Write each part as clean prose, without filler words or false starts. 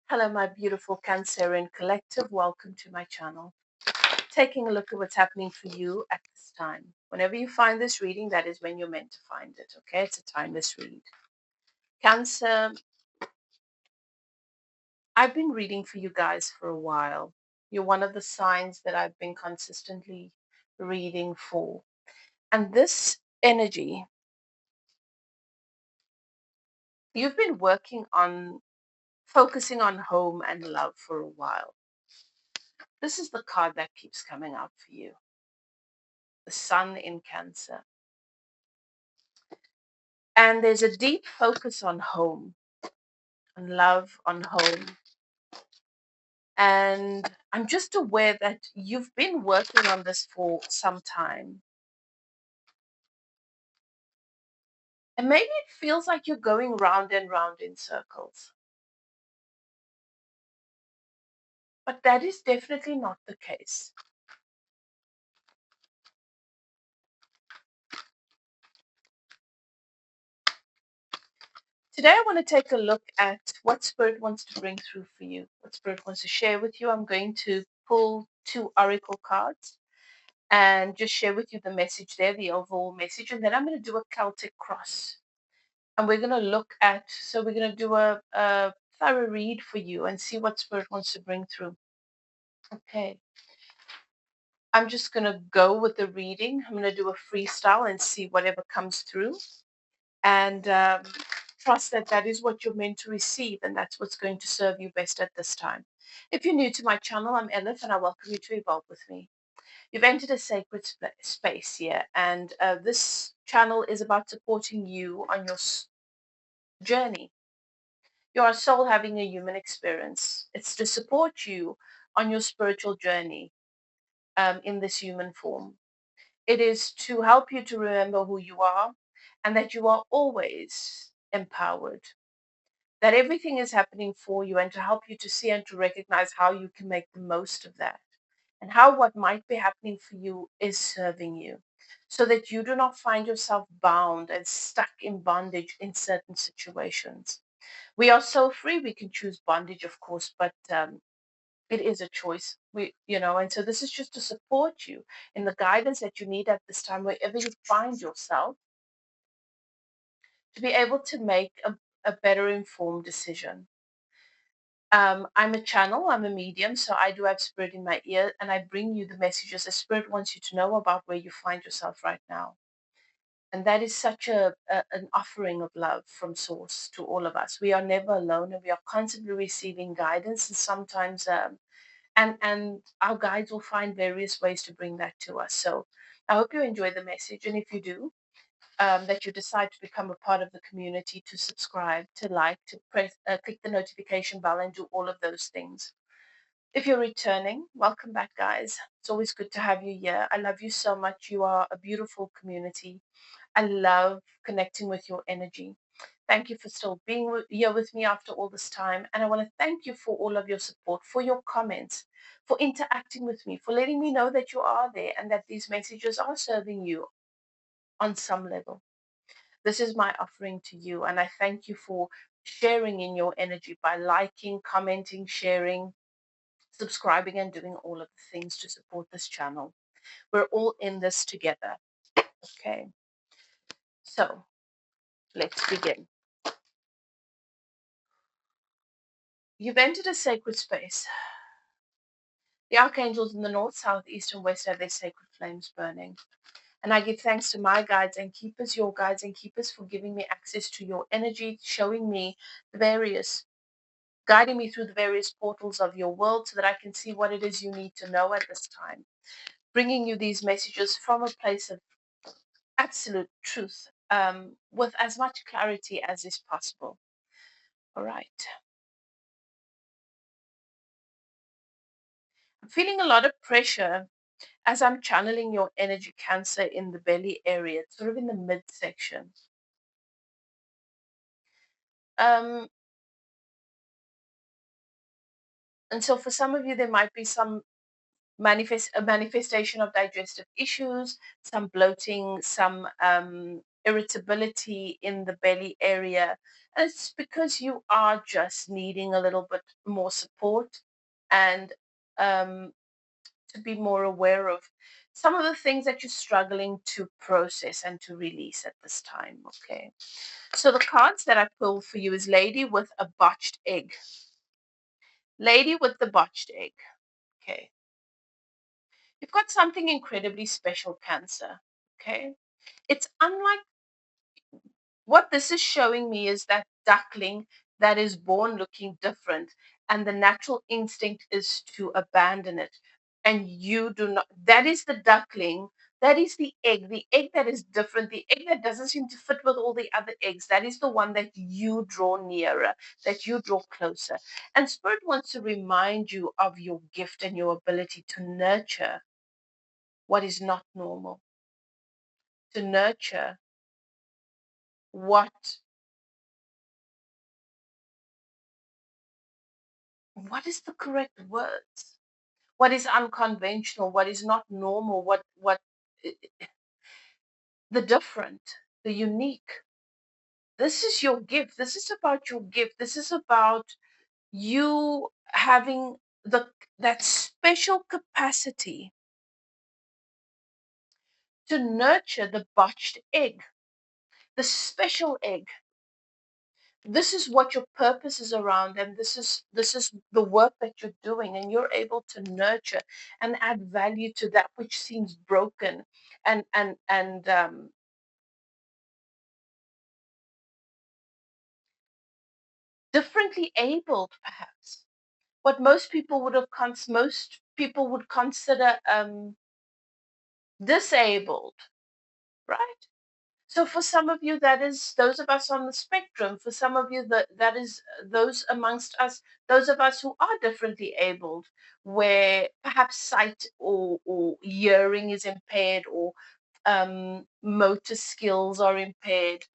Hello, my beautiful Cancerian collective. Welcome to my channel. Taking a look at what's happening for you at this time. Whenever you find this reading, that is when you're meant to find it, okay? It's a timeless read. Cancer, I've been reading for you guys for a while. You're one of the signs that I've been consistently reading for. And this energy, you've been working on focusing on home and love for a while. This is the card that keeps coming out for you. The Sun in Cancer. And there's a deep focus on home, on love, on home. And I'm just aware that you've been working on this for some time. And maybe it feels like you're going round and round in circles. But that is definitely not the case. Today, I want to take a look at what Spirit wants to bring through for you, what Spirit wants to share with you. I'm going to pull 2 oracle cards and just share with you the message there, the overall message. And then I'm going to do a Celtic cross. And we're going to look at, so we're going to do a thorough read for you and see what Spirit wants to bring through. Okay. I'm just going to go with the reading. I'm going to do a freestyle and see whatever comes through. And trust that that is what you're meant to receive, and that's what's going to serve you best at this time. If you're new to my channel, I'm Elif, and I welcome you to evolve with me. You've entered a sacred space here, and this channel is about supporting you on your journey. You're a soul having a human experience. It's to support you on your spiritual journey in this human form. It is to help you to remember who you are and that you are always empowered, that everything is happening for you, and to help you to see and to recognize how you can make the most of that and how what might be happening for you is serving you so that you do not find yourself bound and stuck in bondage in certain situations. We are so free. We can choose bondage, of course, but it is a choice. And so this is just to support you in the guidance that you need at this time, wherever you find yourself, to be able to make a better informed decision. I'm a channel, I'm a medium, so I do have Spirit in my ear, and I bring you the messages that Spirit wants you to know about where you find yourself right now. And that is such an offering of love from Source to all of us. We are never alone, and we are constantly receiving guidance. And sometimes, and our guides will find various ways to bring that to us. So I hope you enjoy the message, and if you do, that you decide to become a part of the community, to subscribe, to like, to click the notification bell, and do all of those things. If you're returning, welcome back, guys. It's always good to have you here. I love you so much. You are a beautiful community. I love connecting with your energy. Thank you for still being here with me after all this time. And I want to thank you for all of your support, for your comments, for interacting with me, for letting me know that you are there and that these messages are serving you on some level. This is my offering to you. And I thank you for sharing in your energy by liking, commenting, sharing, subscribing, and doing all of the things to support this channel. We're all in this together. Okay. So let's begin. You've entered a sacred space. The archangels in the north, south, east, and west have their sacred flames burning. And I give thanks to my guides and keepers, your guides and keepers, for giving me access to your energy, showing me the various, guiding me through the various portals of your world so that I can see what it is you need to know at this time. Bringing you these messages from a place of absolute truth, with as much clarity as is possible. All right. I'm feeling a lot of pressure as I'm channeling your energy, Cancer, in the belly area, sort of in the midsection. Um, and so for some of you, there might be some manifestation of digestive issues, some bloating, some irritability in the belly area. And it's because you are just needing a little bit more support and um, to be more aware of some of the things that you're struggling to process and to release at this time. Okay. So the cards that I pulled for you is Lady with a botched egg. Lady with the botched egg. Okay. You've got something incredibly special, Cancer. Okay. It's unlike what this is showing me is that duckling that is born looking different, and the natural instinct is to abandon it. And you do not, that is the duckling, that is the egg that is different, the egg that doesn't seem to fit with all the other eggs. That is the one that you draw nearer, that you draw closer. And Spirit wants to remind you of your gift and your ability to nurture what is not normal, to nurture what is the correct words, what is unconventional, what is not normal, what the different, the unique. This is your gift. This is about your gift. This is about you having the that special capacity to nurture the botched egg, the special egg. This is what your purpose is around, and this is the work that you're doing, and you're able to nurture and add value to that which seems broken and differently abled, perhaps what most people would consider disabled, right? So for some of you, that is those of us on the spectrum. For some of you, that is those amongst us, those of us who are differently abled, where perhaps sight or hearing is impaired, or motor skills are impaired.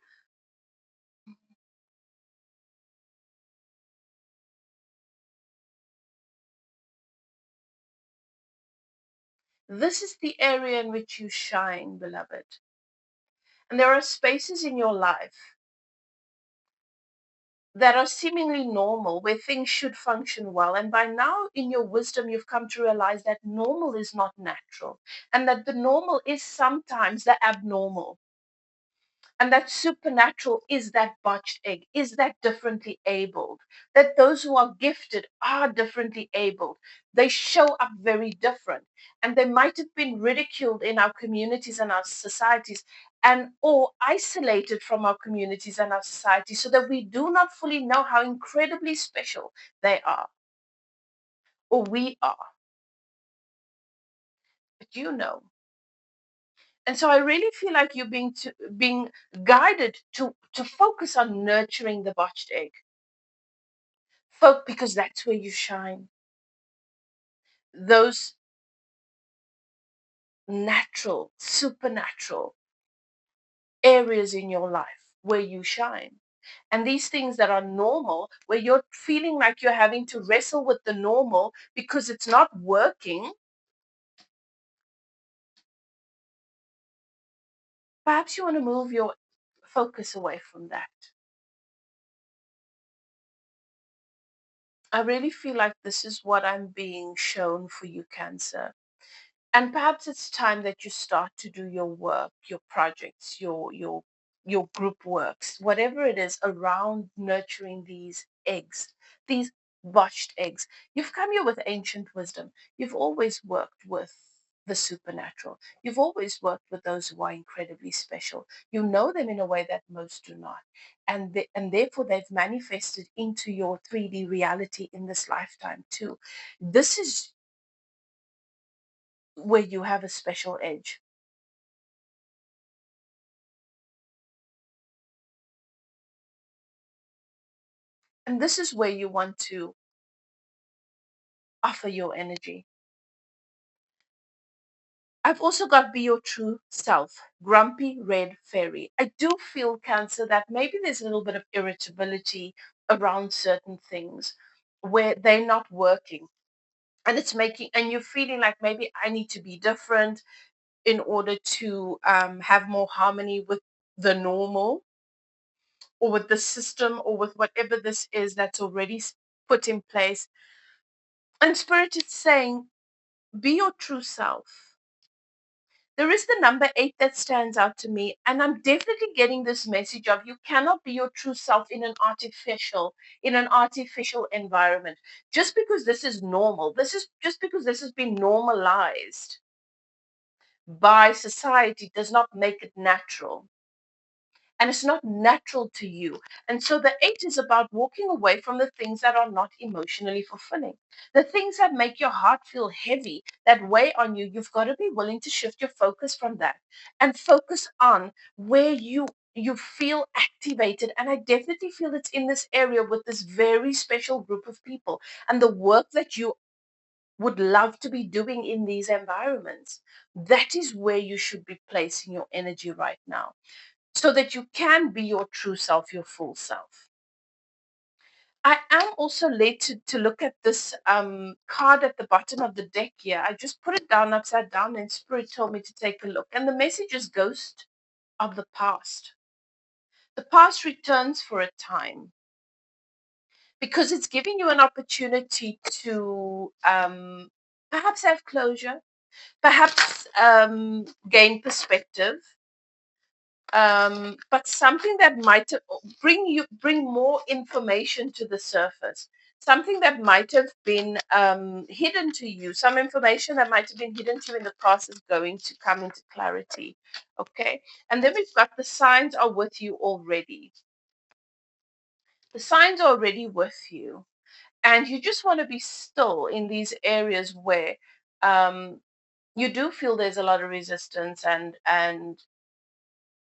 This is the area in which you shine, beloved. And there are spaces in your life that are seemingly normal, where things should function well. And by now, in your wisdom, you've come to realize that normal is not natural, and that the normal is sometimes the abnormal. And that supernatural is that botched egg, is that differently abled. That those who are gifted are differently abled. They show up very different. And they might have been ridiculed in our communities and our societies, and or isolated from our communities and our societies, so that we do not fully know how incredibly special they are, or we are. But you know. And so I really feel like you're being guided to focus on nurturing the botched egg. Because that's where you shine. Those natural, supernatural areas in your life where you shine. And these things that are normal, where you're feeling like you're having to wrestle with the normal because it's not working, perhaps you want to move your focus away from that. I really feel like this is what I'm being shown for you, Cancer. And perhaps it's time that you start to do your work, your projects, your group works, whatever it is around nurturing these eggs, these botched eggs. You've come here with ancient wisdom. You've always worked with the supernatural. You've always worked with those who are incredibly special. You know them in a way that most do not. And therefore they've manifested into your 3D reality in this lifetime too. This is where you have a special edge. And this is where you want to offer your energy. I've also got Be Your True Self, Grumpy Red Fairy. I do feel, Cancer, that maybe there's a little bit of irritability around certain things where they're not working. And it's making, and you're feeling like maybe I need to be different in order to have more harmony with the normal or with the system or with whatever this is that's already put in place. And Spirit is saying, be your true self. There is the number 8 that stands out to me, and I'm definitely getting this message of you cannot be your true self in an artificial environment. Just because this is normal, this is just because this has been normalized by society does not make it natural. And it's not natural to you. And so the 8 is about walking away from the things that are not emotionally fulfilling. The things that make your heart feel heavy, that weigh on you, you've got to be willing to shift your focus from that and focus on where you feel activated. And I definitely feel it's in this area with this very special group of people and the work that you would love to be doing in these environments. That is where you should be placing your energy right now so that you can be your true self, your full self. I am also led to look at this card at the bottom of the deck here. I just put it down upside down, and Spirit told me to take a look. And the message is Ghost of the Past. The past returns for a time because it's giving you an opportunity to perhaps have closure, perhaps gain perspective, but something that might bring more information to the surface, something that might have been hidden to you, some information that might have been hidden to you in the past is going to come into clarity. Okay, and then we've got the signs are with you already. The signs are already with you, and you just want to be still in these areas where um, you do feel there's a lot of resistance and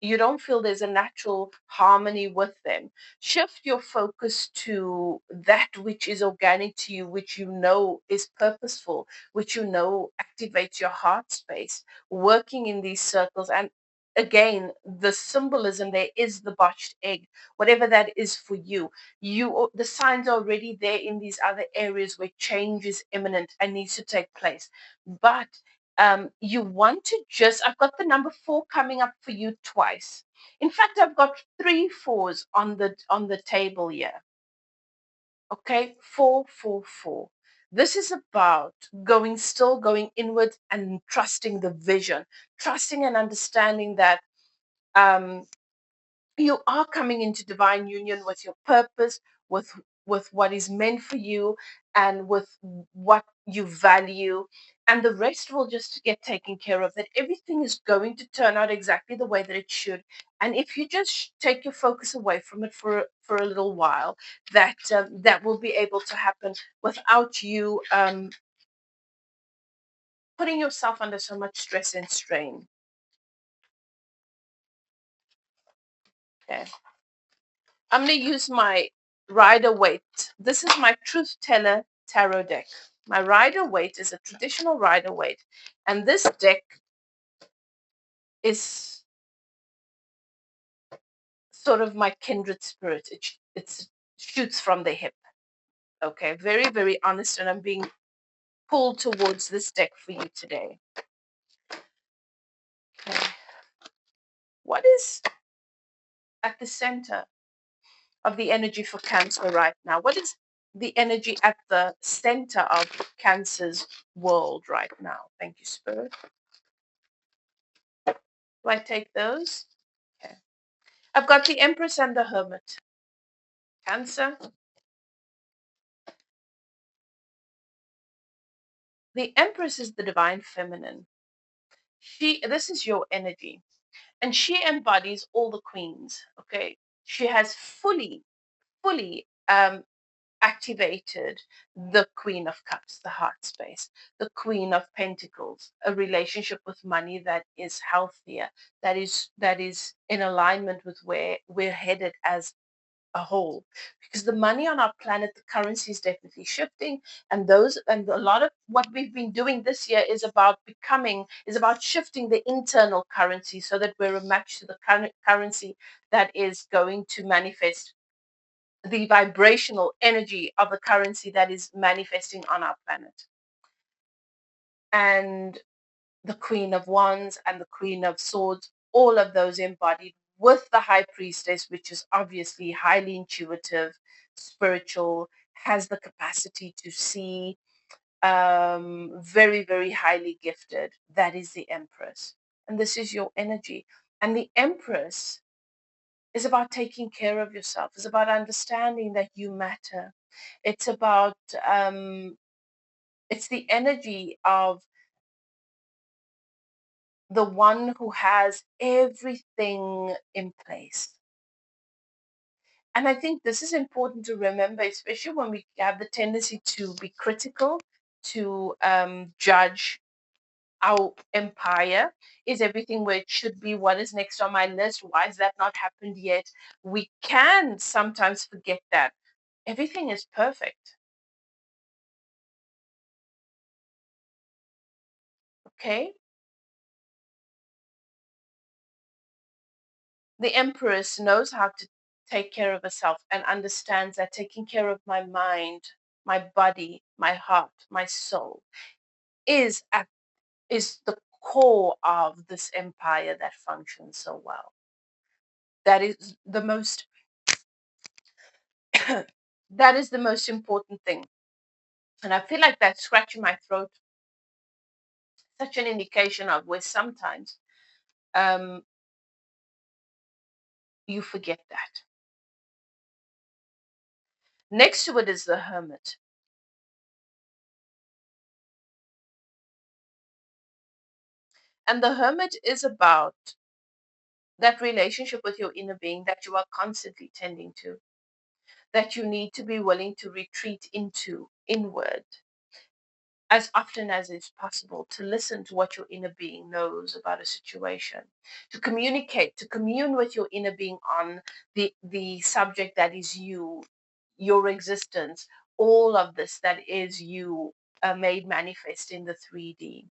you don't feel there's a natural harmony with them. Shift your focus to that which is organic to you, which you know is purposeful, which you know activates your heart space, working in these circles. And again, the symbolism there is the botched egg, whatever that is for you. The signs are already there in these other areas where change is imminent and needs to take place. But you want to just, I've got the number 4 coming up for you twice. In fact, I've got 3 4s on the table here. Okay, 4 4 4. This is about going inward and trusting the vision, trusting and understanding that um, you are coming into divine union with your purpose, with what is meant for you, and with what you value, and the rest will just get taken care of. That everything is going to turn out exactly the way that it should. And if you just take your focus away from it for a little while, that will be able to happen without you putting yourself under so much stress and strain. Okay. I'm going to use my Rider Waite. This is my Truth Teller Tarot deck. My Rider Waite is a traditional Rider Waite. And this deck is sort of my kindred spirit. It shoots from the hip. Okay, very, very honest. And I'm being pulled towards this deck for you today. Okay. What is at the center of the energy for Cancer right now? What is the energy at the center of Cancer's world right now? Thank you, Spirit. Do I take those? Okay. I've got the Empress and the Hermit. Cancer. The Empress is the divine feminine. This is your energy. And she embodies all the queens. Okay. She has fully activated the Queen of Cups, the heart space, the Queen of Pentacles, a relationship with money that is healthier, that is in alignment with where we're headed as a whole. Because the money on our planet, the currency is definitely shifting, and a lot of what we've been doing this year is about shifting the internal currency so that we're a match to the current currency that is going to manifest the vibrational energy of the currency that is manifesting on our planet. And the Queen of Wands and the Queen of Swords, all of those embodied with the high priestess, which is obviously highly intuitive, spiritual, has the capacity to see, very, very highly gifted. That is the Empress. And this is your energy. And the Empress is about taking care of yourself, it's about understanding that you matter. It's about, it's the energy of the one who has everything in place. And I think this is important to remember, especially when we have the tendency to be critical, to judge our empire. Is everything where it should be? What is next on my list? Why has that not happened yet? We can sometimes forget that everything is perfect. Okay? The Empress knows how to take care of herself and understands that taking care of my mind, my body, my heart, my soul is is the core of this empire that functions so well. That is the most that is the most important thing. And I feel like that scratching my throat, such an indication of where sometimes um, you forget that. Next to it is the Hermit. And the Hermit is about that relationship with your inner being that you are constantly tending to, that you need to be willing to retreat into inward as often as is possible, to listen to what your inner being knows about a situation, to communicate, to commune with your inner being on the subject that is you, your existence, all of this that is you, made manifest in the 3D.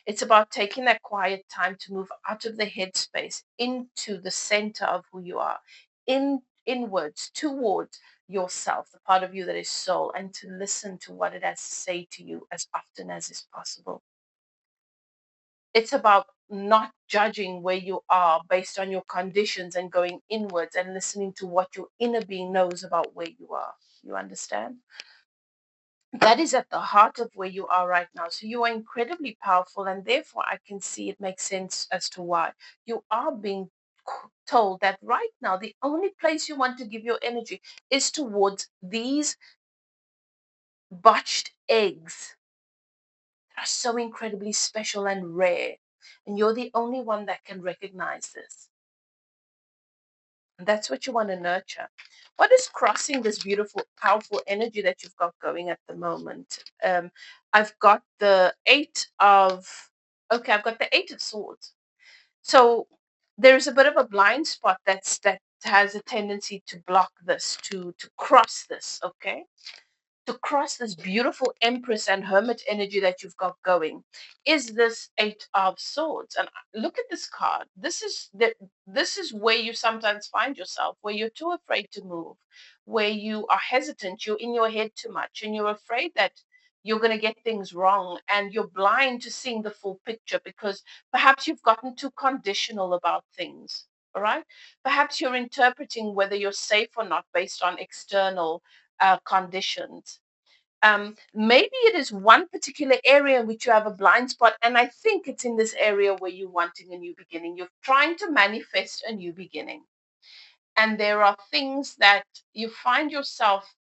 It's about taking that quiet time to move out of the headspace into the center of who you are, inwards towards yourself, the part of you that is soul, and to listen to what it has to say to you as often as is possible. It's about not judging where you are based on your conditions and going inwards and listening to what your inner being knows about where you are. You understand? That is at the heart of where you are right now. So you are incredibly powerful, and therefore I can see it makes sense as to why you are being told that right now the only place you want to give your energy is towards these botched eggs that are so incredibly special and rare. And you're the only one that can recognize this. And that's what you want to nurture. What is crossing this beautiful, powerful energy that you've got going at the moment? I've got the I've got the Eight of Swords. So there's a bit of a blind spot that has a tendency to block this, to cross this, okay? To cross this beautiful Empress and Hermit energy that you've got going is this Eight of Swords. And look at this card. This is where you sometimes find yourself, where you're too afraid to move, where you are hesitant, you're in your head too much, and you're afraid that you're going to get things wrong, and you're blind to seeing the full picture because perhaps you've gotten too conditional about things. All right. Perhaps you're interpreting whether you're safe or not based on external conditions. Maybe it is one particular area in which you have a blind spot, and I think it's in this area where you're wanting a new beginning. You're trying to manifest a new beginning, and there are things that you find yourself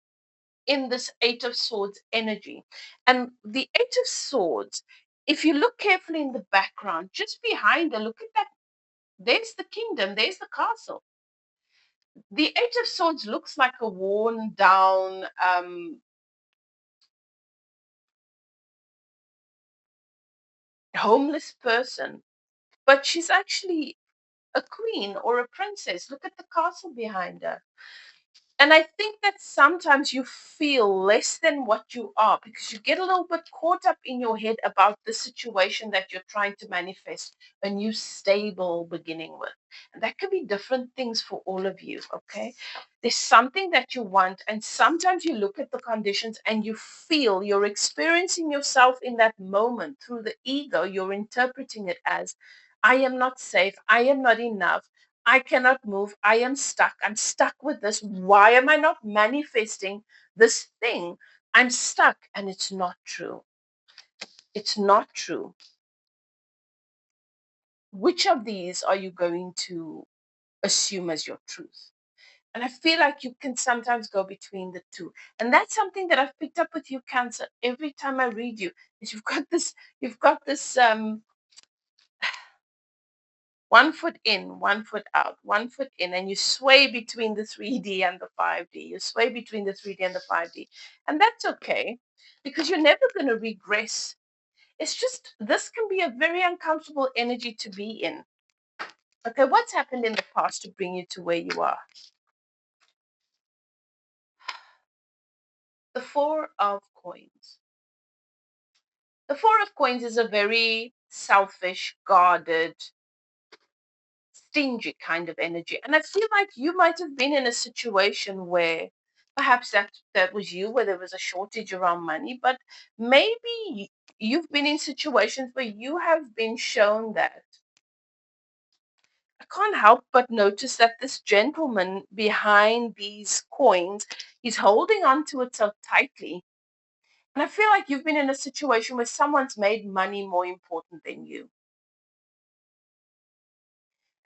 in this Eight of Swords energy. And the Eight of Swords, if you look carefully in the background, just behind her, look at that. There's the kingdom, there's the castle. The Eight of Swords looks like a worn down, homeless person, but she's actually a queen or a princess. Look at the castle behind her. And I think that sometimes you feel less than what you are because you get a little bit caught up in your head about the situation that you're trying to manifest a new stable beginning with. And that could be different things for all of you, okay? There's something that you want, and sometimes you look at the conditions and you feel you're experiencing yourself in that moment through the ego. You're interpreting it as, I am not safe, I am not enough. I cannot move. I am stuck. I'm stuck with this. Why am I not manifesting this thing? I'm stuck. And it's not true. It's not true. Which of these are you going to assume as your truth? And I feel like you can sometimes go between the two. And that's something that I've picked up with you, Cancer. Every time I read you, is you've got this 1 foot in, 1 foot out, 1 foot in, and you sway between the 3D and the 5D. You sway between the 3D and the 5D. And that's okay because you're never going to regress. It's just this can be a very uncomfortable energy to be in. Okay, what's happened in the past to bring you to where you are? The Four of Coins. The Four of Coins is a very selfish, guarded, stingy kind of energy. And I feel like you might have been in a situation where perhaps that was you, where there was a shortage around money, but maybe you've been in situations where you have been shown that. I can't help but notice that this gentleman behind these coins, he's holding on to it so tightly. And I feel like you've been in a situation where someone's made money more important than you.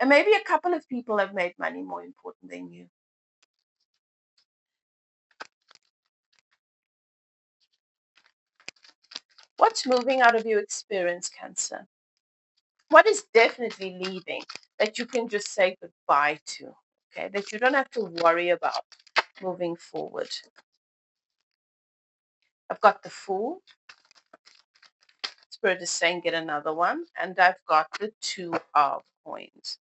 And maybe a couple of people have made money more important than you. What's moving out of your experience, Cancer? What is definitely leaving that you can just say goodbye to? Okay, that you don't have to worry about moving forward. I've got the Fool. Spirit is saying get another one. And I've got the Two of Coins.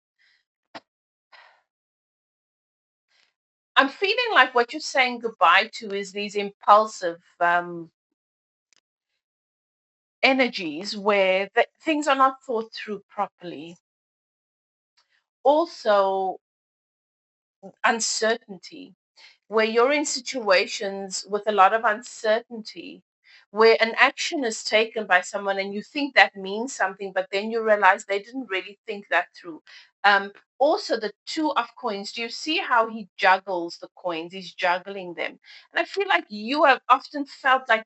I'm feeling like what you're saying goodbye to is these impulsive energies where things are not thought through properly. Also, uncertainty, where you're in situations with a lot of uncertainty, where an action is taken by someone and you think that means something, but then you realize they didn't really think that through. Also, the Two of Coins, do you see how he juggles the coins? He's juggling them. And I feel like you have often felt like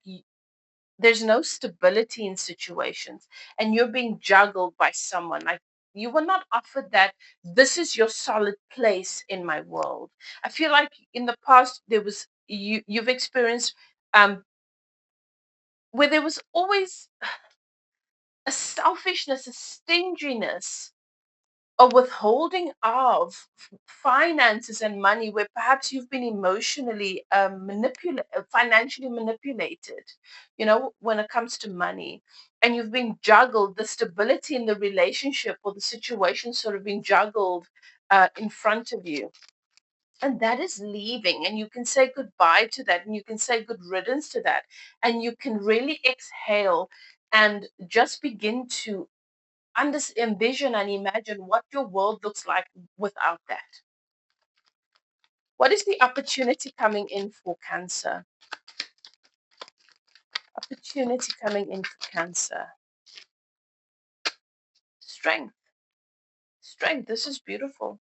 there's no stability in situations and you're being juggled by someone like you were not offered that this is your solid place in my world. I feel like in the past there was you've experienced where there was always a selfishness, a stinginess, a withholding of finances and money where perhaps you've been emotionally financially manipulated, when it comes to money, and you've been juggled the stability in the relationship or the situation sort of being juggled in front of you, and that is leaving, and you can say goodbye to that, and you can say good riddance to that, and you can really exhale and just begin to envision and imagine what your world looks like without that. What is the opportunity coming in for Cancer? Opportunity coming in for Cancer. Strength. Strength. This is beautiful.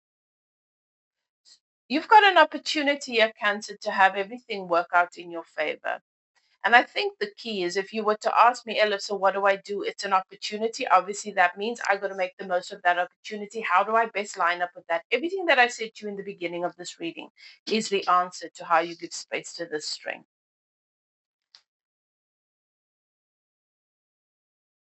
You've got an opportunity here, Cancer, to have everything work out in your favor. And I think the key is if you were to ask me, Elif, so what do I do? It's an opportunity. Obviously, that means I got to make the most of that opportunity. How do I best line up with that? Everything that I said to you in the beginning of this reading is the answer to how you give space to this strength.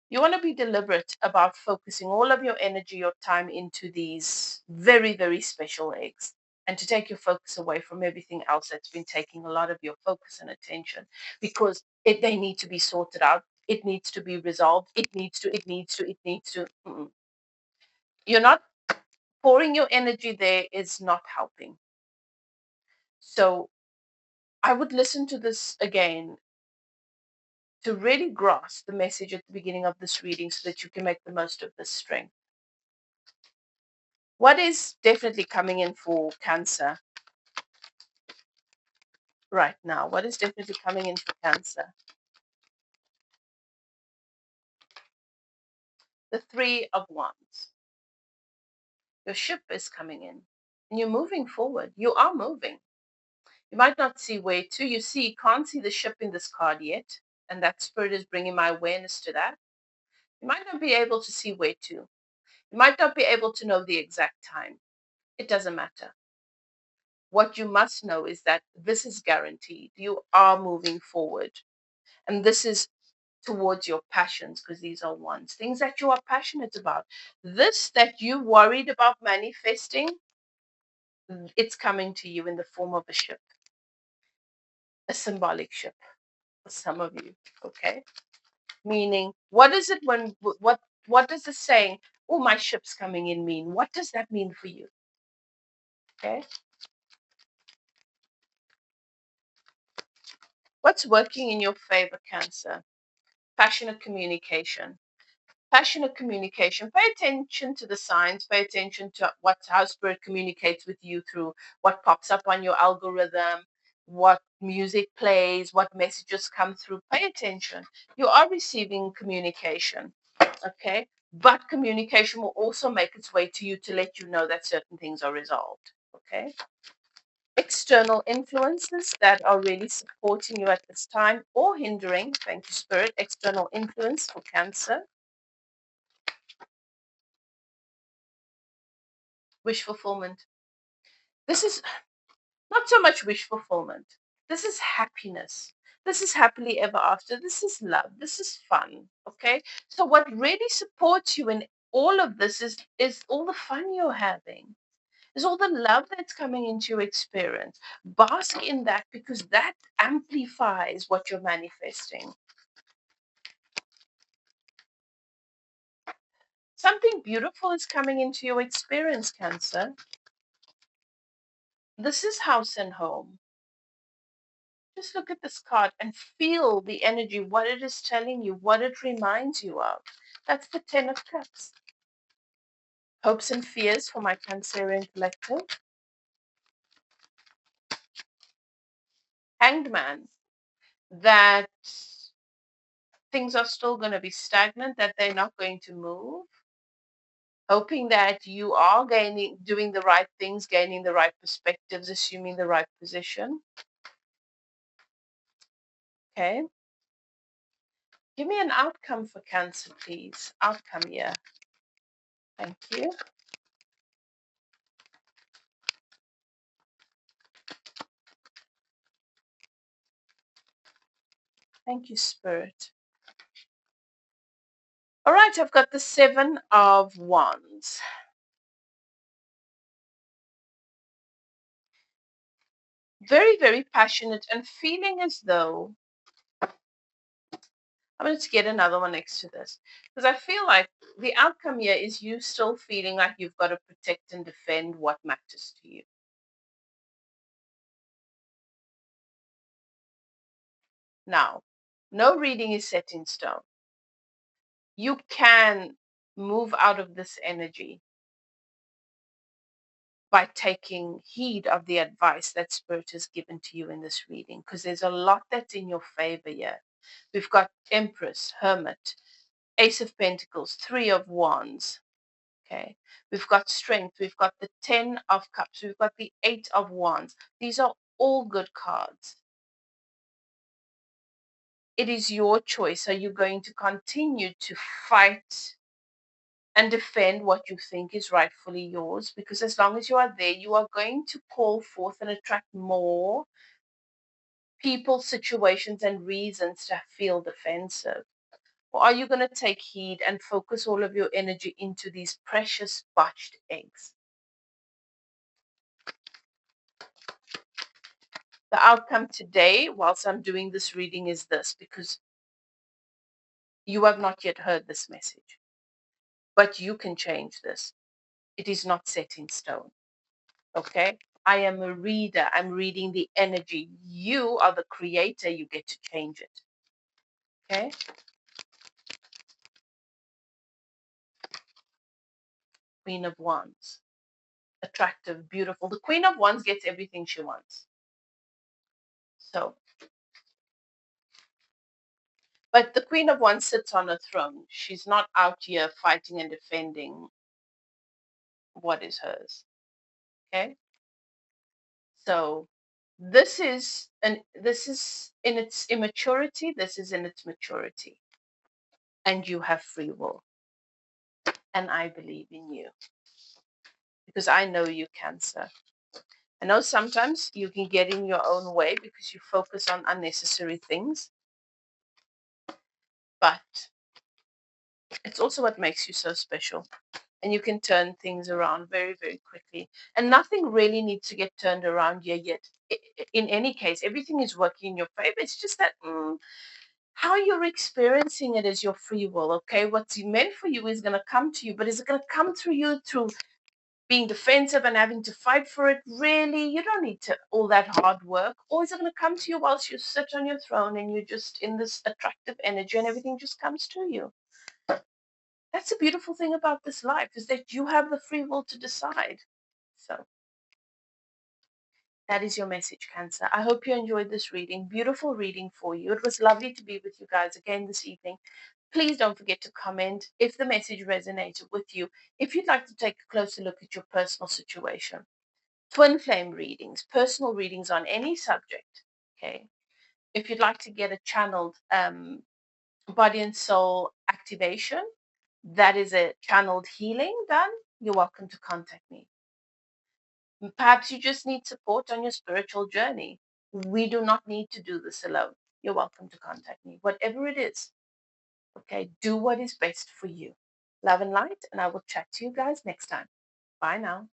You want to be deliberate about focusing all of your energy, your time into these very, very special eggs, and to take your focus away from everything else that's been taking a lot of your focus and attention, because they need to be sorted out. It needs to be resolved. It needs to. You're not pouring your energy there is not helping. So I would listen to this again to really grasp the message at the beginning of this reading so that you can make the most of this strength. What is definitely coming in for Cancer right now? What is definitely coming in for Cancer? The Three of Wands. Your ship is coming in and you're moving forward. You are moving. You might not see where to. Can't see the ship in this card yet. And that spirit is bringing my awareness to that. You might not be able to see where to. You might not be able to know the exact time. It doesn't matter. What you must know is that this is guaranteed. You are moving forward. And this is towards your passions, because these are ones, things that you are passionate about. This that you worried about manifesting, it's coming to you in the form of a ship, a symbolic ship for some of you. Okay. Meaning, what is it when what does the saying, oh, my ship's coming in mean? What does that mean for you? Okay. What's working in your favor, Cancer? Passionate communication. Passionate communication. Pay attention to the signs. Pay attention to how spirit communicates with you through what pops up on your algorithm, what music plays, what messages come through. Pay attention. You are receiving communication, okay? But communication will also make its way to you to let you know that certain things are resolved, okay? External influences that are really supporting you at this time or hindering. Thank you, Spirit. External influence for Cancer. Wish fulfillment. This is not so much wish fulfillment. This is happiness. This is happily ever after. This is love. This is fun. Okay. So what really supports you in all of this is all the fun you're having. Is all the love that's coming into your experience. Bask in that, because that amplifies what you're manifesting. Something beautiful is coming into your experience, Cancer. This is house and home. Just look at this card and feel the energy, what it is telling you, what it reminds you of. That's the Ten of Cups. Hopes and fears for my Cancerian collective. Hanged Man. That things are still going to be stagnant, that they're not going to move. Hoping that you are doing the right things, gaining the right perspectives, assuming the right position. Okay. Give me an outcome for Cancer, please. Outcome here. Thank you. Thank you, Spirit. All right, I've got the Seven of Wands. Very, very passionate and feeling as though I'm going to get another one next to this, because I feel like the outcome here is you still feeling like you've got to protect and defend what matters to you. Now, no reading is set in stone. You can move out of this energy by taking heed of the advice that Spirit has given to you in this reading, because there's a lot that's in your favor here. We've got Empress, Hermit, Ace of Pentacles, Three of Wands. Okay. We've got Strength. We've got the Ten of Cups. We've got the Eight of Wands. These are all good cards. It is your choice. Are you going to continue to fight and defend what you think is rightfully yours? Because as long as you are there, you are going to call forth and attract more people, situations, and reasons to feel defensive. Or are you going to take heed and focus all of your energy into these precious botched eggs? The outcome today, whilst I'm doing this reading, is this, because you have not yet heard this message. But you can change this. It is not set in stone. Okay? I am a reader. I'm reading the energy. You are the creator. You get to change it. Okay? Queen of Wands. Attractive, beautiful. The Queen of Wands gets everything she wants. So, but the Queen of Wands sits on a throne. She's not out here fighting and defending. what is hers. Okay. So this is in its immaturity, this is in its maturity. And you have free will. And I believe in you. Because I know you, Cancer. I know sometimes you can get in your own way because you focus on unnecessary things. But it's also what makes you so special. And you can turn things around very, very quickly. And nothing really needs to get turned around here yet. In any case, everything is working in your favor. It's just that how you're experiencing it is your free will, okay? What's meant for you is going to come to you, but is it going to come through you through being defensive and having to fight for it? Really, you don't need to all that hard work. Or is it going to come to you whilst you sit on your throne and you're just in this attractive energy and everything just comes to you? That's the beautiful thing about this life, is that you have the free will to decide. So that is your message, Cancer. I hope you enjoyed this reading. Beautiful reading for you. It was lovely to be with you guys again this evening. Please don't forget to comment if the message resonated with you. If you'd like to take a closer look at your personal situation, twin flame readings, personal readings on any subject. Okay. If you'd like to get a channeled body and soul activation, that is a channeled healing done, you're welcome to contact me. Perhaps you just need support on your spiritual journey. We do not need to do this alone. You're welcome to contact me, whatever it is. Okay, do what is best for you. Love and light, and I will chat to you guys next time. Bye now.